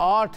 8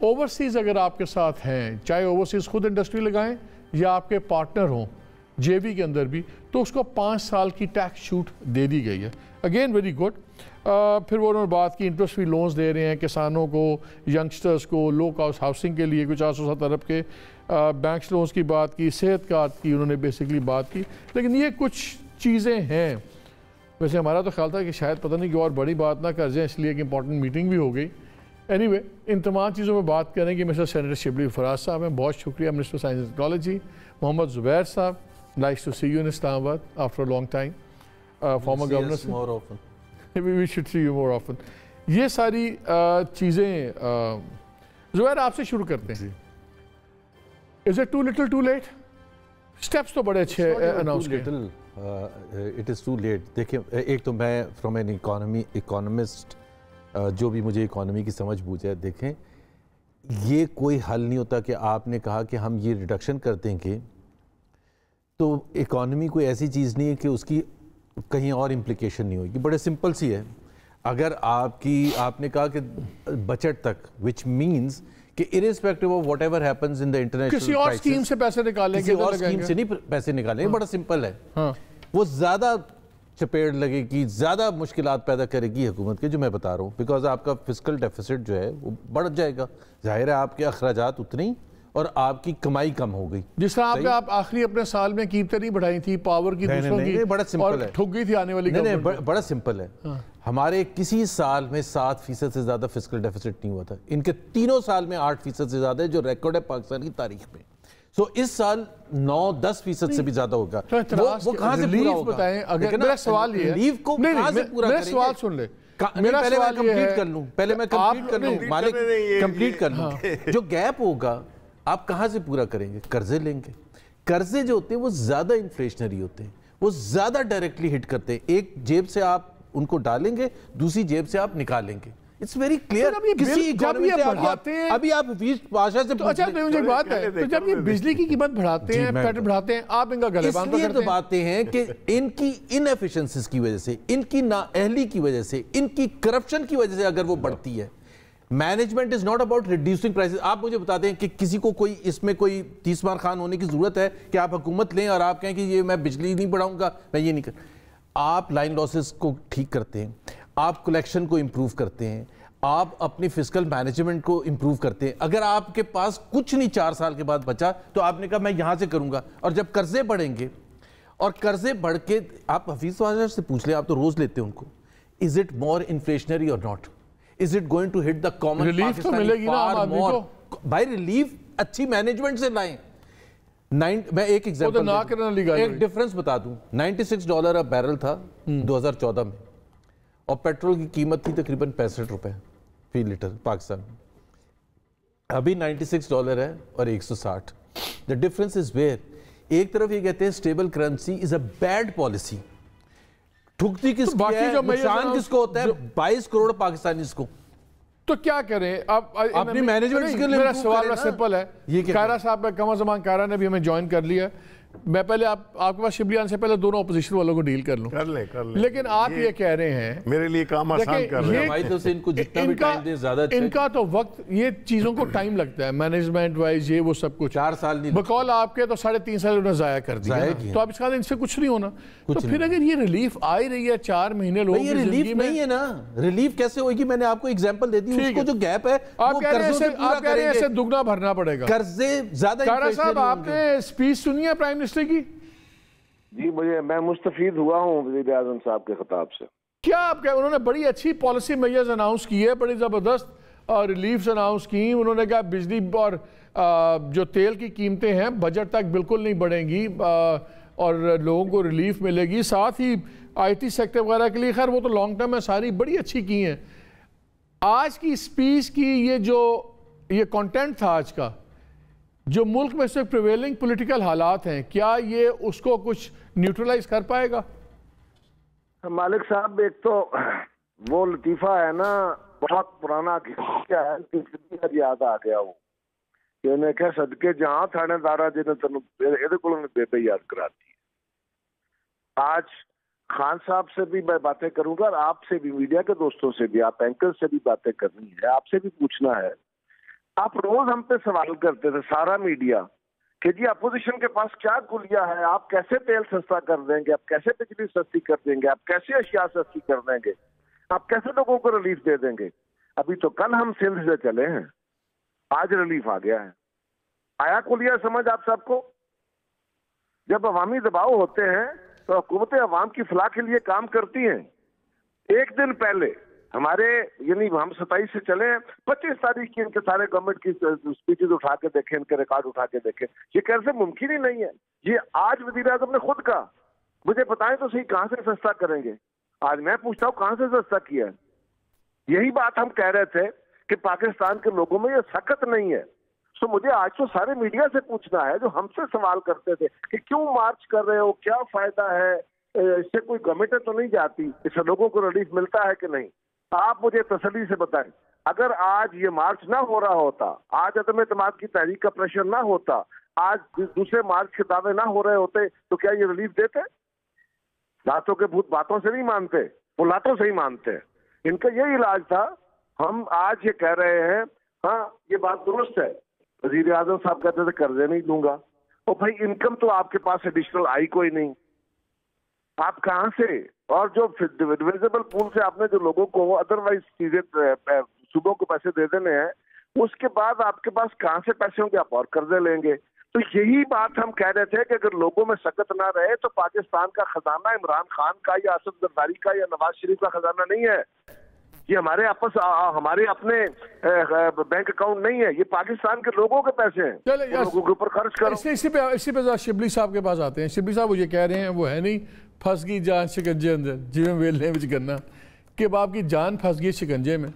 overseas اگر آپ کے ساتھ ہیں, چاہے اوورسیز خود انڈسٹری لگائیں یا آپ کے پارٹنر ہوں جے وی کے اندر بھی, تو اس کو 5 سال کی ٹیکس چھوٹ دے دی گئی ہے. Again very good. پھر وہ انہوں نے بات کی انٹرسٹ فری لونز دے رہے ہیں کسانوں کو, ینگسٹرز کو, لو کاسٹ ہاؤسنگ کے لیے کچھ 407 ارب کے بینکس لونز کی بات کی, صحت کارڈ کی انہوں نے بیسکلی بات کی. لیکن یہ کچھ چیزیں ہیں. ویسے ہمارا تو خیال تھا کہ شاید پتہ نہیں کہ اور بڑی بات نہ کر جائیں, اس لیے کہ امپورٹنٹ میٹنگ بھی ہو گئی. اینی وے, ان تمام چیزوں پہ بات کریں گے مسٹر سینیٹر شبلی فراز صاحب ہیں. بہت شکریہ. Minister science and technology Muhammad Zubair صاحب, nice to see you in Islamabad after a long time. Former governor, we should see you more often. یہ ساری چیزیں, زبیر آپ سے شروع کرتے ہیں. Is it too little too late? Steps تو بڑے اچھے اناؤنس کیے. It is too late. دیکھیں, ایک تو میں from an economist, جو بھی مجھے اکانومی کی سمجھ بوجھ ہے, دیکھیں یہ کوئی حل نہیں ہوتا کہ آپ نے کہا کہ ہم یہ ریڈکشن کر دیں گے, تو اکانومی کوئی ایسی چیز نہیں ہے کہ اس کی کہیں اور امپلیکیشن نہیں ہوگی. بڑے سمپل سی ہے. اگر آپ نے کہا کہ بجٹ تک, وچ مینز کہ irrespective of whatever happens in the international کسی اور اسکیم سے پیسے نکالیں گے, کسی اور اسکیم سے نہیں پیسے نکالیں گے. بڑا سمپل ہے. وہ زیادہ چپیڑ لگے گی, زیادہ مشکلات پیدا کرے گی حکومت کے, جو میں بتا رہا ہوں, بیکاز آپ کا فسکل ڈیفیسٹ جو ہے وہ بڑھ جائے گا. ظاہر ہے آپ کے اخراجات اتنے ہی اور آپ کی کمائی کم ہو گئی. جس طرح آپ آخری اپنے سال میں قیمتیں نہیں بڑھائی تھی پاور کی دوسروں کی, بڑا سمپل ہے, ٹھک گئی تھی آنے والی. نہیں, بڑا سمپل ہے. ہمارے کسی سال میں 7% سے زیادہ فسکل ڈیفیسٹ نہیں ہوا تھا. ان کے تینوں سال میں 8% سے زیادہ ہے, جو ریکارڈ ہے پاکستان کی تاریخ میں. سو اس سال 9-10% سے بھی زیادہ ہوگا. وہ کہاں سے پورا ہوگا؟ میرا سوال یہ ہے, ریلیف کو کہاں سے پورا کریں گے؟ میرا سوال سن لے. پہلے میں کمپلیٹ کر لوں, مالک کمپلیٹ کر لوں. جو گیپ ہوگا آپ کہاں سے پورا کریں گے؟ قرضے لیں گے. قرضے جو ہوتے ہیں وہ زیادہ انفلیشنری ہوتے ہیں, وہ زیادہ ڈائریکٹلی ہٹ کرتے ہیں. ایک جیب سے آپ ان کو ڈالیں گے, دوسری جیب سے آپ نکالیں گے. It's very clear. جب یہ بڑھاتے ہیں, ابھی آپ حفیظ پاشا سے اچھا مجھے بات ہے, تو جب یہ بجلی کی قیمت بڑھاتے ہیں, پیٹرول بڑھاتے ہیں, آپ ان کا گلے باندھ کرتے ہیں. اس لیے تو باتیں ہیں کہ ان کی ان ایفیشنسیز کی وجہ سے, ان کی نااہلی کی وجہ سے, ان کی کرپشن کی وجہ سے اگر وہ بڑھتی ہے. Management is not about reducing prices. آپ مجھے بتا دیں کہ کسی کو کوئی اس میں کوئی 30 بار خان ہونے کی ضرورت ہے کہ آپ حکومت لیں اور آپ کہیں کہ یہ میں بجلی نہیں بڑھاؤں گا, میں یہ نہیں کر. آپ لائن لاسز کو ٹھیک کرتے ہیں, آپ کلیکشن کو امپروو کرتے ہیں, آپ اپنی فسکل مینجمنٹ کو امپروو کرتے ہیں. اگر آپ کے پاس کچھ نہیں 4 سال کے بعد بچا, تو آپ نے کہا میں یہاں سے کروں گا. اور جب قرضے بڑھیں گے, اور قرضے بڑھ کے آپ حفیظ واجہ سے پوچھ لیں, آپ تو روز لیتے ہیں ان کو, از اٹ مور انفلیشنری اور not? Is it going to hit the common Pakistani far more? بھائی ریلیف اچھی مینجمنٹ سے لائیں. میں ایک ایگزامپل, ایک ڈیفرنس بتا دوں. $96 بیرل تھا 2014 میں, اور پیٹرول کی قیمت تھی تقریباً 65 روپے فی لیٹر پاکستان میں. ابھی $96 ہے اور 160. The difference is where, ایک طرف یہ کہتے ہیں stable currency is a bad policy. ٹھکتی کس کی ہے, نقصان کس کو ہوتا ہے؟ 22 کروڑ پاکستانیز کو. تو کیا کریں اب؟ اپنی مینجمنٹ کے لیے میرا سوال بڑا سمپل ہے. کائرہ صاحب, کمر زمان کائرہ نے بھی ہمیں جوائن کر لیا. میں پہلے آپ کے پاس شبلی آنے سے پہلے دونوں اپوزیشن والوں کو ڈیل کر لوں. کر لیں. لیکن آپ یہ کہہ رہے ہیں میرے لیے کام آسان کر رہے ہیں. ان کا تو وقت, یہ چیزوں کو ٹائم لگتا ہے مینجمنٹ وائز, یہ وہ سب کچھ 4 سال نہیں, بقول آپ کے تو 3.5 سال انہوں نے ضائع کر دیا. تو اب اس کا ان سے کچھ نہیں ہونا. تو پھر اگر یہ ریلیف آ ہی رہی ہے 4 مہینے لوگوں کی زندگی میں, ریلیف نہیں ہے نا. ریلیف کیسے ہوئے گی؟ میں نے آپ کو ایگزامپل دے دی. اس کو جو گیپ ہے آپ کہہ رہے ہیں اسے دگنا بھرنا پڑے گا. قرضے زیادہ. کائرہ صاحب, آپ نے اسپیچ سنی ہے پرائم منسٹر کی؟ جی, میں مستفید ہوا ہوں وزیر اعظم صاحب کے خطاب سے. کیا آپ کہہ, انہوں نے بڑی اچھی پالیسی میجرز اناؤنس کی ہے, بڑی زبردست ریلیفز اناؤنس کی. انہوں نے کہا بجلی اور جو تیل کی قیمتیں ہیں بجٹ تک بالکل نہیں بڑھیں گی اور لوگوں کو ریلیف ملے گی. ساتھ ہی آئی ٹی سیکٹر وغیرہ کے لیے, خیر وہ تو لانگ ٹرم ہے, ساری بڑی اچھی کی ہیں. آج کی اسپیچ کی یہ کانٹینٹ تھا آج کا, جو ملک میں صرف پریویلنگ پولیٹیکل حالات ہیں, کیا یہ اس کو کچھ نیوٹرلائز کر پائے گا؟ مالک صاحب, ایک تو وہ لطیفہ ہے نا, بہت پرانا کیا ہے, یاد آ گیا وہ کہ انہیں کہا صدقے جہاں تھانے دارا جنہیں تنوں کو بے بے یاد کراتی ہے. آج خان صاحب سے بھی میں باتیں کروں گا, اور آپ سے بھی, میڈیا کے دوستوں سے بھی, آپ اینکر سے بھی باتیں کرنی ہے, آپ سے بھی پوچھنا ہے آپ روز ہم پہ سوال کرتے تھے سارا میڈیا کہ جی اپوزیشن کے پاس کیا گلیاں ہے, آپ کیسے تیل سستا کر دیں گے, آپ کیسے بجلی سستی کر دیں گے, آپ کیسے اشیاء سستی کر دیں گے, آپ کیسے لوگوں کو ریلیف دے دیں گے. ابھی تو کل ہم سندھ سے چلے ہیں, آج ریلیف آ گیا ہے. آیا کلیہ سمجھ آپ سب کو؟ جب عوامی دباؤ ہوتے ہیں تو حکومتیں عوام کی فلاح کے لیے کام کرتی ہیں. ایک دن پہلے ہمارے یعنی ہم 27 سے چلے ہیں, 25 تاریخ کی ان کے سارے گورنمنٹ کی اسپیچز اٹھا کے دیکھیں, ان کے ریکارڈ اٹھا کے دیکھیں. یہ کیسے ممکن ہی نہیں ہے. یہ آج وزیر اعظم نے خود کہا, مجھے بتائیں تو صحیح کہاں سے سستا کریں گے. آج میں پوچھتا ہوں کہاں سے سستا کیا ہے. یہی بات ہم کہہ رہے تھے کہ پاکستان کے لوگوں میں یہ سخت نہیں ہے. سو مجھے آج تو سارے میڈیا سے پوچھنا ہے جو ہم سے سوال کرتے تھے کہ کیوں مارچ کر رہے ہو, کیا فائدہ ہے, اس سے کوئی گورنمنٹ تو نہیں جاتی, اس سے لوگوں کو ریلیف ملتا ہے کہ نہیں. آپ مجھے تسلی سے بتائیں, اگر آج یہ مارچ نہ ہو رہا ہوتا, آج عدم اعتماد کی تحریک کا پریشر نہ ہوتا, آج دوسرے مارچ کے دعوے نہ ہو رہے ہوتے, تو کیا یہ ریلیف دیتے؟ راتوں کے بھوت باتوں سے نہیں مانتے, وہ لاتوں سے ہی مانتے. ان کا یہی علاج تھا. ہم آج یہ کہہ رہے ہیں, ہاں یہ بات درست ہے, وزیر اعظم صاحب کہتے تھے قرضے نہیں دوں گا. اور بھائی انکم تو آپ کے پاس ایڈیشنل آئی کوئی نہیں, آپ کہاں سے؟ اور جو ڈویزیبل پول سے آپ نے جو لوگوں کو ادروائز چیزیں صوبوں کو پیسے دے دینے ہیں, اس کے بعد آپ کے پاس کہاں سے پیسے ہوں گے؟ آپ اور قرضے لیں گے. تو یہی بات ہم کہہ رہے تھے کہ اگر لوگوں میں سکت نہ رہے تو پاکستان کا خزانہ عمران خان کا یا اسد زرداری کا یا نواز شریف کا خزانہ نہیں ہے. یہ ہمارے اپنے بینک اکاؤنٹ نہیں ہے, یہ پاکستان کے لوگوں کے پیسے ہیں, لوگوں کے اوپر خرچ کرو. اسی پہ شبلی صاحب کے پاس آتے ہیں. شبلی صاحب وہ یہ کہہ رہے ہیں, وہ ہے نہیں پھنس گئی جان شکنجے اندر, جی میں ویلنے وچ کرنا, کہ اب آپ کی جان پھنس گئی شکنجے میں,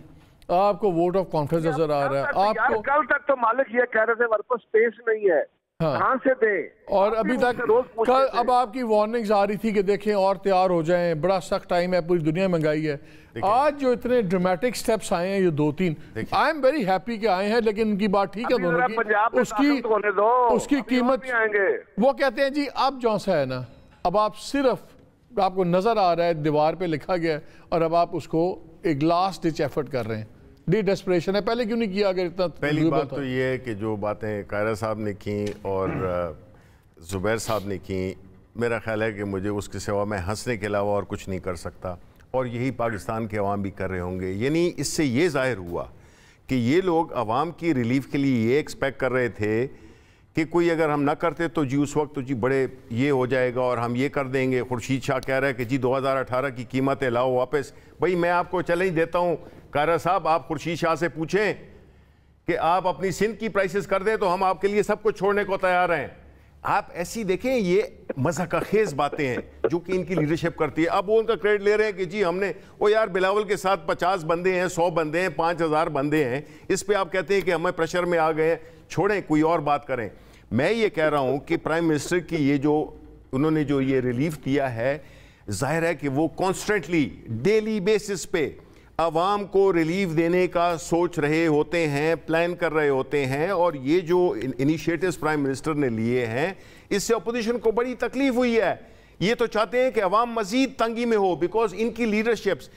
آپ کو ووٹ آف کانفیڈنس نظر آ رہا ہے. آپ کو کل تک تو مالک یہ کہہ رہے تھے ہمارے پاس اسپیس نہیں ہے, کہاں سے دیں, اور ابھی تک کل اب آپ کی وارننگز آ رہی تھی کہ دیکھیں اور تیار ہو جائیں, بڑا سخت ٹائم ہے, پوری دنیا مہنگائی ہے. آج جو اتنے ڈرامیٹک سٹیپس آئے ہیں, یہ 2-3, آئی ایم ویری ہیپی کہ آئے ہیں, لیکن ان کی بات ٹھیک ہے دونوں کی, اس کی قیمت, وہ کہتے ہیں جی اب جو سا ہے نا, اب آپ صرف آپ کو نظر آ رہا ہے دیوار پہ لکھا گیا ہے, اور اب آپ اس کو ایک لاسٹ ڈچ ایفرٹ کر رہے ہیں. ڈیسپریشن ہے, پہلے کیوں نہیں کیا اگر اتنا؟ پہلی بات تو یہ ہے کہ جو باتیں قاہرہ صاحب نے کی اور زبیر صاحب نے کی, میرا خیال ہے کہ مجھے اس کے سوا میں ہنسنے کے علاوہ اور کچھ نہیں کر سکتا, اور یہی پاکستان کے عوام بھی کر رہے ہوں گے. یعنی اس سے یہ ظاہر ہوا کہ یہ لوگ عوام کی ریلیف کے لیے یہ ایکسپیکٹ کر رہے تھے کہ کوئی اگر ہم نہ کرتے تو جی اس وقت تو جی بڑے یہ ہو جائے گا اور ہم یہ کر دیں گے. خورشید شاہ کہہ رہا ہے کہ جی 2018 کی قیمتیں لاؤ واپس. بھئی میں آپ کو چیلنج دیتا ہوں قاہرہ صاحب, آپ خورشید شاہ سے پوچھیں کہ آپ اپنی سندھ کی پرائسز کر دیں تو ہم آپ کے لیے سب کچھ چھوڑنے کو تیار ہیں. آپ ایسی دیکھیں, یہ مضحکہ خیز باتیں ہیں جو کہ ان کی لیڈرشپ کرتی ہے. اب وہ ان کا کریڈٹ لے رہے ہیں کہ جی ہم نے, وہ یار بلاول کے ساتھ 50 بندے ہیں, 100 بندے ہیں, 5000 بندے ہیں, اس پہ آپ کہتے ہیں کہ ہمیں پریشر میں آ گئے ہیں, چھوڑیں کوئی اور بات کریں. میں یہ کہہ رہا ہوں کہ پرائم منسٹر کی یہ جو انہوں نے جو یہ ریلیف دیا ہے, ظاہر ہے کہ وہ کانسٹنٹلی ڈیلی بیسس پہ عوام کو ریلیف دینے کا سوچ رہے ہوتے ہیں, پلان کر رہے ہوتے ہیں. اور یہ جو انیشیٹوز پرائم منسٹر نے لیے ہیں, اس سے اپوزیشن کو بڑی تکلیف ہوئی ہے. یہ تو چاہتے ہیں کہ عوام مزید تنگی میں ہو, بیکاز ان کی لیڈرشپس,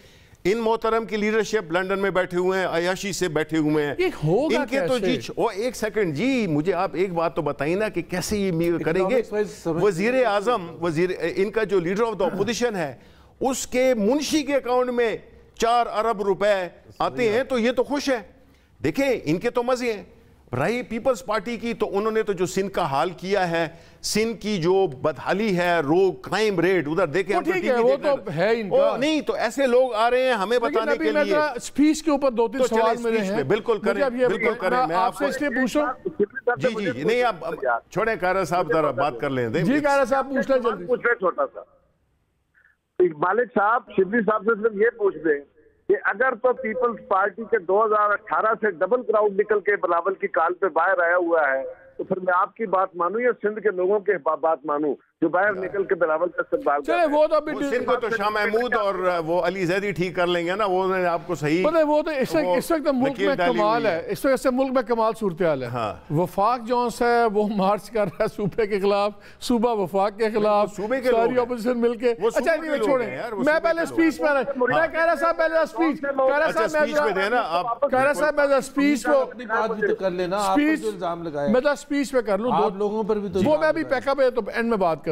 ان محترم کی لیڈرشپ لنڈن میں بیٹھے ہوئے ہیں, عیاشی سے بیٹھے ہوئے ہیں, ان کے تو جی ایک سیکنڈ جی مجھے آپ ایک بات تو بتائیں نا کہ کیسے یہ کریں گے. وزیر اعظم, ان کا جو لیڈر آف دا اپوزیشن ہے, اس کے منشی کے اکاؤنٹ میں 4 ارب روپے آتے ہیں, تو یہ تو خوش ہے. دیکھیں ان کے تو مزے ہیں. رہی پیپلز پارٹی کی, تو انہوں نے تو جو سندھ کا حال کیا ہے, سندھ کی جو بدحالی ہے, کرائم ریٹ ادھر دیکھیں, وہ تو ہے ان کا نہیں, تو ایسے لوگ آ رہے ہیں ہمیں بتانے کے لیے. سپیچ کے اوپر 2-3 سوال میرے ہیں, بالکل کریں, بالکل کریں. میں آپ سے اس لیے پوچھوں, جی نہیں آپ چھوڑیں قاہرہ صاحب ذرا بات کر لیں. جی قاہرہ صاحب پوچھ لیں جلدی. پوچھ لیں چھوٹا سا, مالک صاحب شبلی صاحب سے صرف یہ پوچھ دیں کہ اگر تو پیپلز پارٹی کے 2018 سے ڈبل کراؤڈ نکل کے بلاول کی کال پہ باہر آیا ہوا ہے, تو پھر میں آپ کی بات مانوں یا سندھ کے لوگوں کے بات مانوں؟ جو باہر نکل کے بلاول کا استقبال چلے وہ تو ابھی سندھ کو تو شاہ محمود اور وہ علی زیدی ٹھیک کر لیں گے نا، وہ انہوں نے آپ کو صحیح پتہ ہے وہ تو اس وقت ملک میں کمال ہے، اس وقت سے ملک میں کمال صورتحال ہے. وفاق جونس ہے وہ مارچ کر رہا ہے صوبے کے خلاف، صوبہ وفاق کے خلاف، ساری اپوزیشن مل کے. اچھا نہیں چھوڑیں، میں پہلے سپیچ میں میں کہہ رہا صاحب پہلے سپیچ کہہ رہا صاحب میں سپیچ کو اپنی بات بھی تو کر لینا، آپ کو جو الزام لگایا میں تو سپیچ میں کر لوں، آپ لوگوں پر بھی تو وہ میں ابھی پیک اپ ہے تو اینڈ میں بات کروں گا.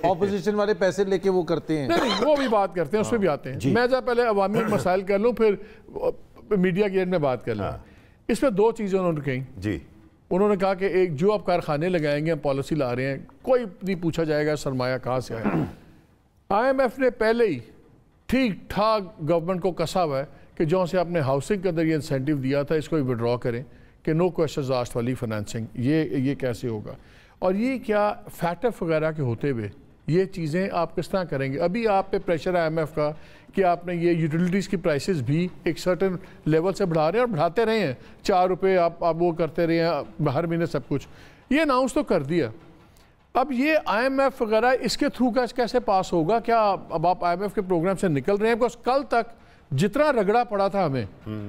اپوزیشن والے پیسے لے کے وہ کرتے ہیں، نہیں وہ بھی بات کرتے ہیں، اس پہ بھی آتے ہیں. میں جب پہلے عوامی مسائل کر لوں پھر میڈیا کی اینڈ میں بات کر لوں. اس میں دو چیزیں انہوں نے کہیں. جی انہوں نے کہا کہ ایک جو آپ کارخانے لگائیں گے، پالیسی لا رہے ہیں، کوئی نہیں پوچھا جائے گا سرمایہ کہاں سے آیا. آئی ایم ایف نے پہلے ہی ٹھیک ٹھاک گورنمنٹ کو کسا ہوا ہے کہ جو سے آپ نے ہاؤسنگ کے اندر یہ انسینٹیو دیا تھا اس کو وڈرا کریں کہ نو کوشچنز آسکڈ والی فائنینسنگ. یہ کیسے ہوگا؟ اور یہ کیا فیٹف وغیرہ کے ہوتے ہوئے یہ چیزیں آپ کس طرح کریں گے؟ ابھی آپ پہ پریشر ہے آئی ایم ایف کا کہ آپ نے یہ یوٹیلیٹیز کی پرائسز بھی ایک سرٹن لیول سے بڑھا رہے ہیں اور بڑھاتے رہے ہیں. 4 روپے آپ وہ کرتے رہے ہیں ہر مہینے سب کچھ. یہ اناؤنس تو کر دیا. اب یہ آئی ایم ایف وغیرہ اس کے تھرو کیسے پاس ہوگا؟ کیا اب آپ آئی ایم ایف کے پروگرام سے نکل رہے ہیں؟ بکاز کل تک جتنا رگڑا پڑا تھا ہمیں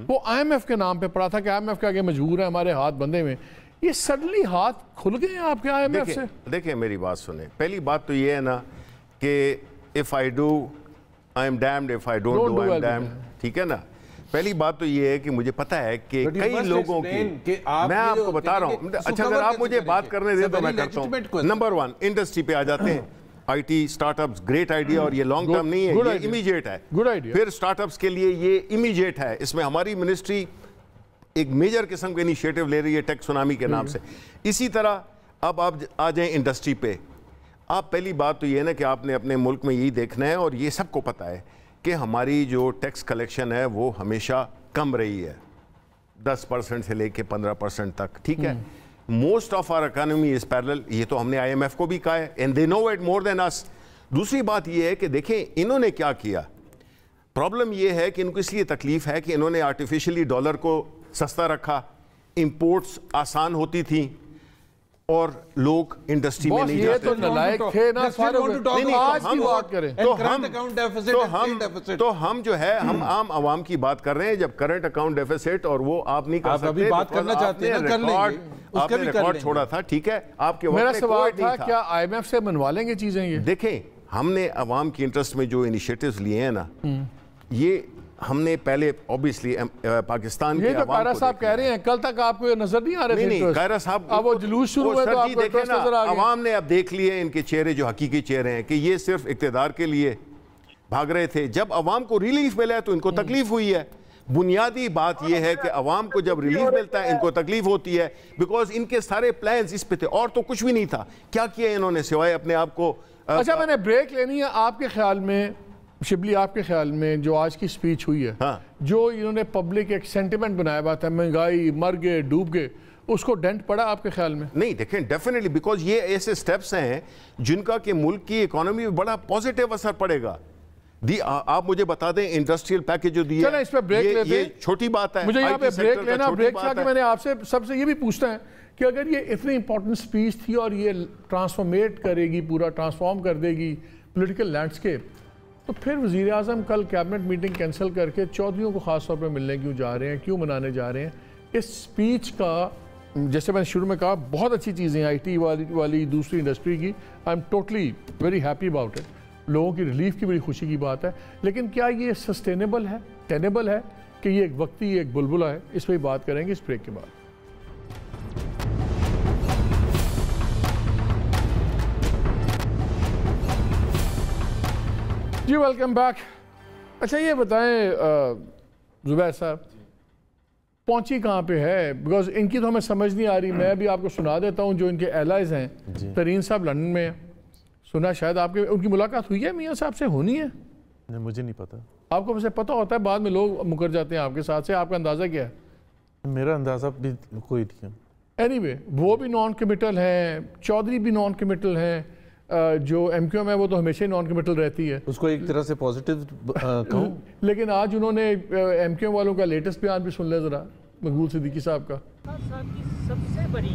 وہ آئی ایم ایف کے نام پہ پڑا تھا کہ آئی ایم ایف کے آگے مجبور ہے، ہمارے ہاتھ بندھے میں. یہ سڈنلی ہاتھ کھل گئے ہیں آپ کے آئی ایم ایف سے؟ دیکھیں میری بات سنیں، پہلی بات تو یہ ہے نا کہ if I do I am damned, if I don't do I am damned. ٹھیک ہے نا؟ پہلی بات تو یہ ہے کہ مجھے پتہ ہے کہ کئی لوگوں کی، میں آپ کو بتا رہا ہوں. اچھا اگر آپ مجھے بات کرنے دیں تو میں کرتا ہوں. نمبر 1 انڈسٹری پہ آ جاتے ہیں. I T start ups great idea, اور یہ لانگ ٹرم نہیں ہے، یہ امیجیٹ ہے. پھر اسٹارٹ اپس کے لیے یہ امیجیٹ ہے. اس میں ہماری منسٹری ایک میجر قسم کے انیشیٹو لے رہی ہے ٹیک سونامی کے نام سے. اسی طرح اب آپ آ جائیں انڈسٹری پہ. آپ پہلی بات تو یہ ہے نا کہ آپ نے اپنے ملک میں یہی دیکھنا ہے، اور یہ سب کو پتہ ہے کہ ہماری جو ٹیکس کلیکشن ہے وہ ہمیشہ کم رہی ہے، 10% سے لے کے 15% تک. ٹھیک ہے، most of our economy is parallel. یہ تو ہم نے آئی ایم ایف کو بھی کہا ہے، and they know it more دین اس. دوسری بات یہ ہے کہ دیکھیں انہوں نے کیا کیا. پرابلم یہ ہے کہ ان کو اس لیے تکلیف ہے کہ انہوں نے آرٹیفیشلی ڈالر کو سستا رکھا، امپورٹس آسان ہوتی تھیں اور لوگ انڈسٹری میں نہیں جاتے. تو نلائق تھے نا آج کی بات کریں تو ہم جو ہے ہم عام عوام کی بات کر رہے ہیں. جب کرنٹ اکاؤنٹ ڈیفیسٹ اور وہ آپ نہیں کر سکتے، بات کرنا چاہتے ہیں آپ نے ریکارڈ چھوڑا تھا. ٹھیک ہے، آپ کے میرا سوال تھا کیا آئی ایم ایف سے منوا لیں گے چیزیں؟ یہ دیکھیں ہم نے عوام کی انٹرسٹ میں جو انیشیٹوز لیے ہیں نا، یہ ہم نے پہلے اوبیسلی پاکستان کے عوام کو، یہ تو قائرہ صاحب کہہ رہے ہیں کل تک آپ کو یہ نظر نہیں آ رہے تھے. نہیں قائرہ صاحب اب وہ جلوس شروع ہوئے تو آپ کو انٹرسٹ نظر آ گیا. عوام نے اب دیکھ لیے ان کے چہرے جو حقیقی چہرے ہیں کہ یہ صرف اقتدار کے لیے بھاگ رہے تھے. جب عوام کو ریلیف ملا ہے تو ان کو تکلیف ہوئی ہے. بنیادی بات یہ ہے کہ عوام کو جب ریلیف ملتا ہے ان کو تکلیف ہوتی ہے، بیکاز ان کے سارے پلانز اس پہ تھے اور تو کچھ بھی نہیں تھا. کیا کیا انہوں نے سوائے اپنے آپ کو. اچھا میں نے بریک لینی ہے. آپ کے خیال میں شبلی، آپ کے خیال میں جو آج کی سپیچ ہوئی ہے، جو انہوں نے پبلک ایک سینٹیمنٹ بنایا ہوا تھا، مہنگائی، مر گئے، ڈوب گئے، اس کو ڈینٹ پڑا آپ کے خیال میں؟ نہیں دیکھیں ڈیفینیٹلی، بیکاز یہ ایسے سٹیپس ہیں جن کا کہ ملک کی اکانومی میں بڑا پازیٹیو اثر پڑے گا. آپ مجھے بتا دیں انڈسٹریل پیکج جو دیا، چلیں اس پہ بریک لیتے ہیں. یہ چھوٹی بات ہے. مجھے یہاں پہ بریک لینا. بریک سے آگے میں نے آپ سے سب سے یہ بھی پوچھتا ہے کہ اگر یہ اتنی امپورٹنٹ سپیچ تھی اور یہ ٹرانسفارمیٹ کرے گی، پورا ٹرانسفارم کر دے گی پولیٹیکل لینڈسکیپ، تو پھر وزیر اعظم کل کیبنٹ میٹنگ کینسل کر کے چودھریوں کو خاص طور پہ ملنے کیوں جا رہے ہیں، کیوں منانے جا رہے ہیں؟ اس سپیچ کا جیسے میں نے شروع میں کہا بہت اچھی چیزیں آئی ٹی والی دوسری انڈسٹری کی، I am totally very happy about it. لوگوں کی ریلیف کی بڑی خوشی کی بات ہے. لیکن کیا یہ سسٹینیبل ہے، ٹینیبل ہے کہ یہ ایک وقتی ایک بلبلہ ہے؟ اس پہ بات کریں گے اس بریک کے بعد. جی ویلکم بیک. اچھا یہ بتائیں زبیر صاحب، پہنچی کہاں پہ ہے؟ بیکاز ان کی تو ہمیں سمجھ نہیں آ رہی. میں بھی آپ کو سنا دیتا ہوں جو ان کے ایلائز ہیں. ترین صاحب لندن میں سنا، شاید آپ کے ان کی ملاقات ہوئی ہے میاں صاحب سے؟ ہونی ہے؟ مجھے نہیں پتا. آپ کو ویسے پتہ ہوتا ہے، بعد میں لوگ مکر جاتے ہیں آپ کے ساتھ سے. آپ کا اندازہ کیا ہے؟ میرا اندازہ بھی کوئی نہیں ہے. اینی وے وہ بھی نان کمیٹل ہیں، چودھری بھی نان کمیٹل ہیں، جو ایم کیو ایم ہے وہ تو ہمیشہ ہی نان کمیٹل رہتی ہے. اس کو ایک طرح سے پازیٹیو کہوں. لیکن آج انہوں نے ایم کیو ایم والوں کا لیٹسٹ بیان بھی سن لے ذرا، مقبول صدیقی صاحب کا. سب سے بڑی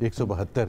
172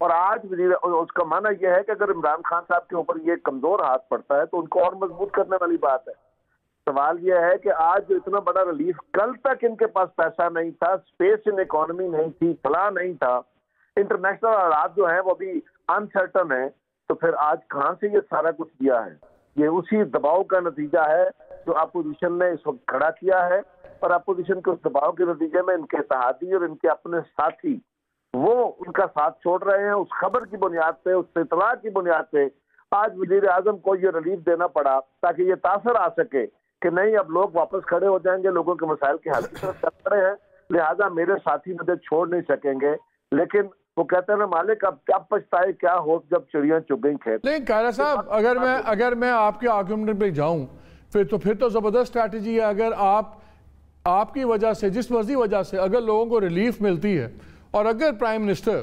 اور آج اس کا معنی یہ ہے کہ اگر عمران خان صاحب کے اوپر یہ کمزور ہاتھ پڑتا ہے تو ان کو اور مضبوط کرنے والی بات ہے. سوال یہ ہے کہ آج جو اتنا بڑا ریلیف، کل تک ان کے پاس پیسہ نہیں تھا، اسپیس ان اکانومی نہیں تھی، فلاں نہیں تھا، انٹرنیشنل حالات جو ہیں وہ بھی انسرٹن ہیں، تو پھر آج کہاں سے یہ سارا کچھ دیا ہے؟ یہ اسی دباؤ کا نتیجہ ہے جو اپوزیشن نے اس وقت کھڑا کیا ہے، اور اپوزیشن کے اس دباؤ کے نتیجے میں ان کے اتحادی اور ان کے اپنے ساتھی وہ ان کا ساتھ چھوڑ رہے ہیں. اس خبر کی بنیاد پہ، اس اطلاع کی بنیاد پہ آج وزیر اعظم کو یہ ریلیف دینا پڑا تاکہ یہ تاثر آ سکے کہ نہیں اب لوگ واپس کھڑے ہو جائیں گے، لوگوں کے مسائل کے حل کی طرف چل رہے ہیں، لہٰذا میرے ساتھی مجھے چھوڑ نہیں سکیں گے. لیکن وہ کہتے ہیں نا مالک اب کیا پچھتائے کیا ہو جب چڑیاں چگ گئیں کھیت. لیکن قائرہ صاحب اگر میں آپ کے آرگومنٹ پہ جاؤں پھر تو زبردست اسٹریٹجی ہے. اگر آپ کی وجہ سے، جس مرضی وجہ سے اگر لوگوں کو ریلیف ملتی ہے اور اگر پرائم منسٹر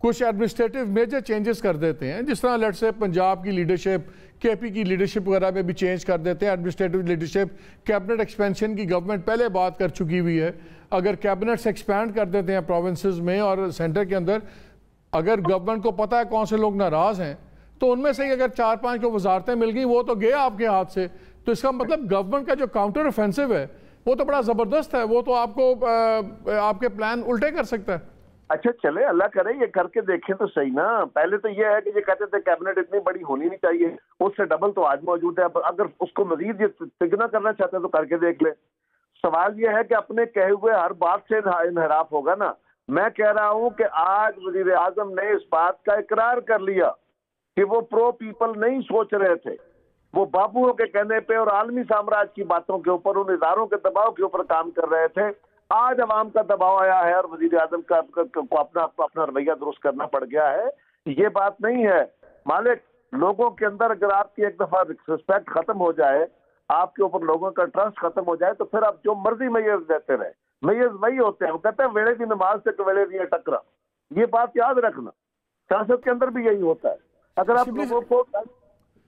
کچھ ایڈمنسٹریٹو میجر چینجز کر دیتے ہیں، جس طرح لیٹ سے پنجاب کی لیڈرشپ، کے پی کی لیڈرشپ وغیرہ میں بھی چینج کر دیتے ہیں، ایڈمنسٹریٹو لیڈرشپ، کیبنٹ ایکسپینشن کی گورنمنٹ پہلے بات کر چکی ہوئی ہے، اگر کیبنٹس ایکسپینڈ کر دیتے ہیں پروونسز میں اور سینٹر کے اندر، اگر گورنمنٹ کو پتہ ہے کون سے لوگ ناراض ہیں تو ان میں سے اگر 4-5 کو وزارتیں مل گئیں وہ تو گیا آپ کے ہاتھ سے. تو اس کا مطلب گورنمنٹ کا جو کاؤنٹر اوفینسو ہے وہ تو بڑا زبردست ہے، وہ تو آپ کو آپ کے پلان الٹے کر سکتا ہے. اچھا چلے اللہ کرے یہ کر کے دیکھیں تو صحیح نا. پہلے تو یہ ہے کہ یہ کہتے تھے کیبنٹ اتنی بڑی ہونی نہیں چاہیے، اس سے ڈبل تو آج موجود ہے. اگر اس کو مزید یہ تگنا کرنا چاہتے ہیں تو کر کے دیکھ لیں. سوال یہ ہے کہ اپنے کہے ہوئے ہر بات سے انحراف ہوگا نا. میں کہہ رہا ہوں کہ آج وزیر اعظم نے اس بات کا اقرار کر لیا کہ وہ پرو پیپل نہیں سوچ رہے تھے، وہ بابوؤں کے کہنے پہ اور عالمی سامراج کی باتوں کے اوپر، ان اداروں کے دباؤ کے اوپر کام کر رہے تھے. آج عوام کا دباؤ آیا ہے اور وزیر اعظم کو اپنا رویہ درست کرنا پڑ گیا ہے. یہ بات نہیں ہے مالک. لوگوں کے اندر اگر آپ کی ایک دفعہ رسپیکٹ ختم ہو جائے، آپ کے اوپر لوگوں کا ٹرسٹ ختم ہو جائے تو پھر آپ جو مرضی میز دیتے رہے. میز وہی ہوتے ہیں، وہ کہتے ہیں ویڑے کی نماز سے ویڑے دیا ٹکرا. یہ بات یاد رکھنا، سیاست کے اندر بھی یہی ہوتا ہے. اگر آپ لوگوں کو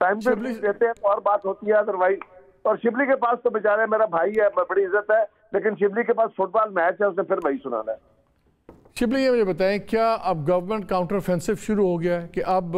ٹائم پہ دیتے ہیں تو اور بات ہوتی ہے، ادروائز. اور شبلی کے پاس تو بیچارے میرا بھائی ہے، بڑی عزت ہے، لیکن شبلی کے پاس فٹ بال میچ ہے، اس نے پھر وہی سنانا ہے. شبلی یہ مجھے بتائیں کیا اب گورنمنٹ کاؤنٹر اوفینسو شروع ہو گیا ہے کہ اب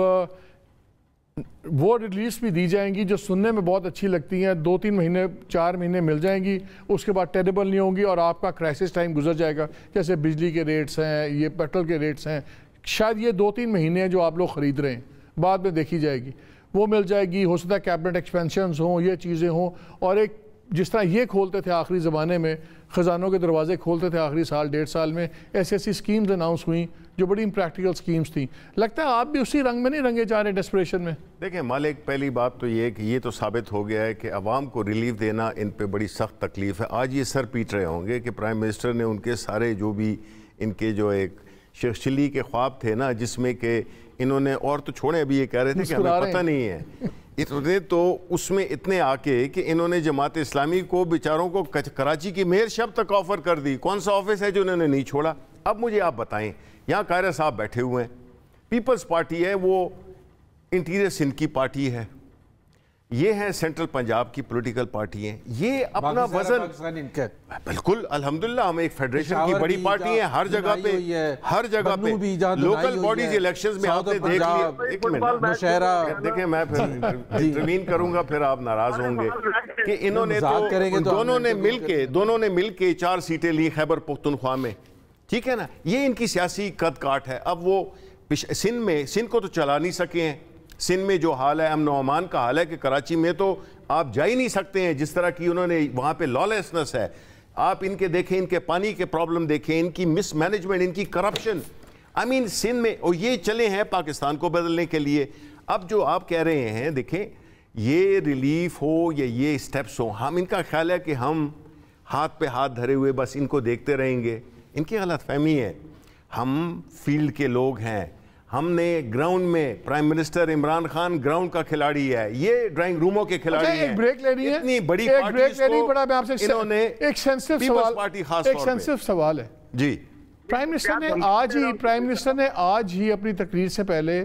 وہ ریلیز بھی دی جائیں گی جو سننے میں بہت اچھی لگتی ہیں، 2-3 مہینے 4 مہینے مل جائیں گی، اس کے بعد ٹیریبل نہیں ہوں گی اور آپ کا کرائسس ٹائم گزر جائے گا، جیسے بجلی کے ریٹس ہیں، یہ پیٹرول کے ریٹس ہیں، شاید یہ 2-3 مہینے ہیں جو آپ لوگ خرید رہے ہیں، بعد میں دیکھی جائے گی، وہ مل جائے گی. ہو سکتا ہے کیبنٹ ایکسپینشنز ہوں، یہ چیزیں ہوں، اور ایک جس طرح یہ کھولتے تھے آخری زمانے میں، خزانوں کے دروازے کھولتے تھے آخری سال 1.5 سال میں، ایسی اسکیمز اناؤنس ہوئیں جو بڑی امپریکٹیکل اسکیمز تھیں. لگتا ہے آپ بھی اسی رنگ میں نہیں رنگے جا رہے ڈیسپریشن میں؟ دیکھیں مالک، پہلی بات تو یہ ہے کہ یہ تو ثابت ہو گیا ہے کہ عوام کو ریلیف دینا ان پہ بڑی سخت تکلیف ہے. آج یہ سر پیٹ رہے ہوں گے کہ پرائم منسٹر نے ان کے سارے جو بھی ان کے جو ایک شیخ چلی کے خواب تھے نا، جس میں کہ انہوں نے، اور تو چھوڑیں ابھی یہ کہہ رہے تھے کہ ہمیں پتہ نہیں ہے، انہوں نے تو اس میں اتنے آ کے کہ انہوں نے جماعت اسلامی کو بیچاروں کو کراچی کی میئر شپ تک آفر کر دی. کون سا آفس ہے جو انہوں نے نہیں چھوڑا؟ اب مجھے آپ بتائیں، یہاں قائرہ صاحب بیٹھے ہوئے ہیں، پیپلز پارٹی ہے، وہ انٹیریئر سندھ کی پارٹی ہے، یہ ہے سینٹرل پنجاب کی پولیٹیکل پارٹی ہیں، یہ اپنا وزن بالکل الحمدللہ ہم ایک فیڈریشن کی بڑی پارٹی ہیں، ہر جگہ پہ لوکل باڈیز الیکشنز میں آپ نے دیکھ لیا. ایک منٹ دیکھیں، میں پھر انٹروین کروں گا، پھر آپ ناراض ہوں گے کہ انہوں نے تو دونوں نے مل کے 4 سیٹیں لی خیبر پختونخوا میں، ٹھیک ہے نا. یہ ان کی سیاسی قد کاٹ ہے. اب وہ سندھ کو تو چلا نہیں سکے ہیں. سندھ میں جو حال ہے، امن و امان کا حال ہے کہ کراچی میں تو آپ جا ہی نہیں سکتے ہیں، جس طرح کی انہوں نے وہاں پہ لالیسنس ہے. آپ ان کے دیکھیں، ان کے پانی کے پرابلم دیکھیں، ان کی مس مینجمنٹ، ان کی کرپشن. سندھ میں، اور یہ چلے ہیں پاکستان کو بدلنے کے لیے. اب جو آپ کہہ رہے ہیں، دیکھیں یہ ریلیف ہو یا یہ سٹیپس ہو، ہم ان کا خیال ہے کہ ہم ہاتھ پہ ہاتھ دھرے ہوئے بس ان کو دیکھتے رہیں گے. ان کی غلط فہمی ہے. ہم فیلڈ کے لوگ ہیں، ہم نے گراؤنڈ میں، prime minister Imran Khan ground کا کھلاڑی ہے، یہ ڈرائنگ روموں کے کھلاڑی ہیں. ایک بریک لینی ہے، اتنی بڑی پارٹیز کو انہوں نے ایک سینسٹیو سوال ہے جی. پرائم منسٹر نے آج ہی اپنی تقریر سے پہلے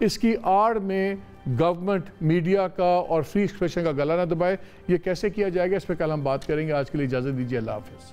اس کی آڑ میں گورنمنٹ میڈیا کا اور فری ایکسپریشن کا گلا نہ دبائے. یہ کیسے کیا جائے گا اس پہ کل ہم بات کریں گے. آج کے لیے اجازت دیجیے. اللہ حافظ.